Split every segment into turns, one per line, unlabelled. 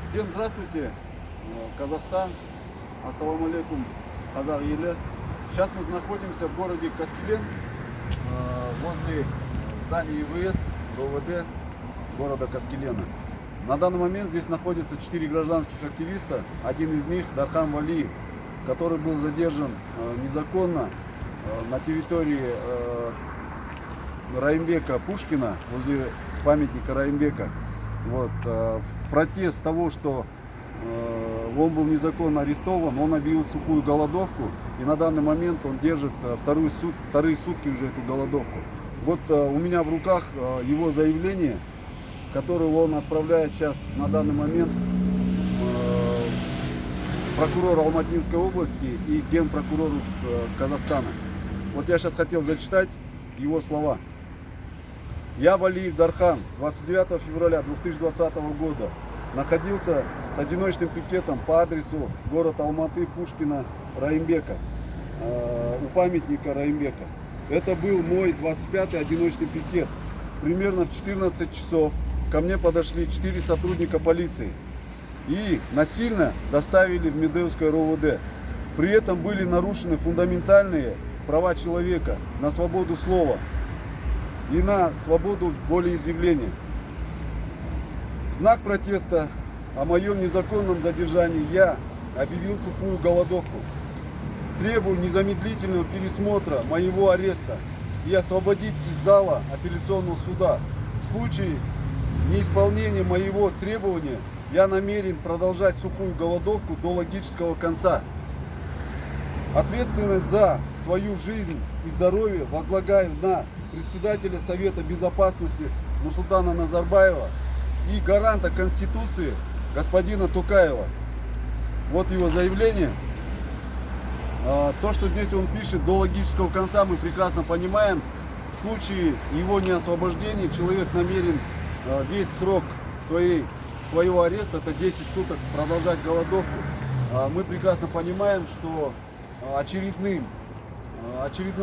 Всем здравствуйте, Казахстан, ассаламу алейкум, казах елі. Сейчас мы находимся в городе Каскелен, возле здания ИВС РОВД города Каскелена. На данный момент здесь находится 4 гражданских активиста. Один из них Дархан Валиев, который был задержан незаконно на территории Раимбека Пушкина, возле памятника Раимбека. Вот, в протест того, что он был незаконно арестован, он объявил сухую голодовку, и на данный момент он держит вторые сутки уже эту голодовку. Вот у меня в руках его заявление, которое он отправляет сейчас на данный момент прокурору Алматинской области и генпрокурору Казахстана. Вот я сейчас хотел зачитать его слова. Я, Валиев Дархан, 29 февраля 2020 года находился с одиночным пикетом по адресу город Алматы, Пушкина, Раимбека, у памятника Раимбека. Это был мой 25-й одиночный пикет. Примерно в 14 часов ко мне подошли 4 сотрудника полиции и насильно доставили в Медеевское РОВД. При этом были нарушены фундаментальные права человека на свободу слова и на свободу волеизъявления. В знак протеста о моем незаконном задержании я объявил сухую голодовку. Требую незамедлительного пересмотра моего ареста и освободить из зала апелляционного суда. В случае неисполнения моего требования я намерен продолжать сухую голодовку до логического конца. Ответственность за свою жизнь и здоровье возлагаю на председателя Совета Безопасности Нурсултана Назарбаева и гаранта Конституции господина Токаева. Вот его заявление. То, что здесь он пишет до логического конца, мы прекрасно понимаем. В случае его неосвобождения человек намерен весь срок своего ареста, это 10 суток, продолжать голодовку. Мы прекрасно понимаем, что очередной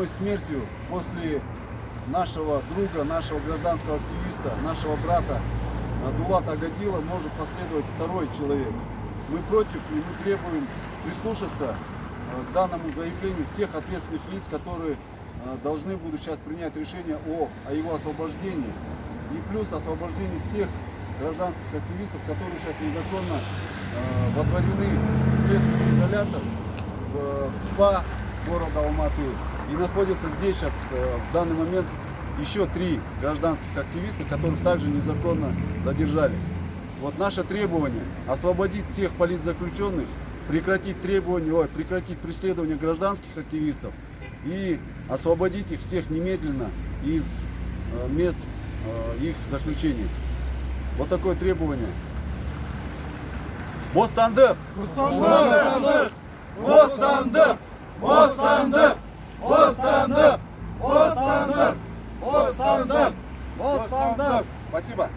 смертью после нашего друга, нашего гражданского активиста, нашего брата Дулата Агадила может последовать второй человек. Мы против и мы требуем прислушаться к данному заявлению всех ответственных лиц, которые должны будут сейчас принять решение о его освобождении. И плюс освобождении всех гражданских активистов, которые сейчас незаконно водворены в следственный изолятор в СПА города Алматы. И находятся здесь сейчас в данный момент еще 3 гражданских активиста, которых также незаконно задержали. Вот наше требование освободить всех политзаключенных, прекратить преследование гражданских активистов и освободить их всех немедленно из мест их заключения. Вот такое требование. Бостандык! Бостандык! Бостандык! Бостандык! Бостандык! Бостандык! Бостандык! Бостандык! Спасибо.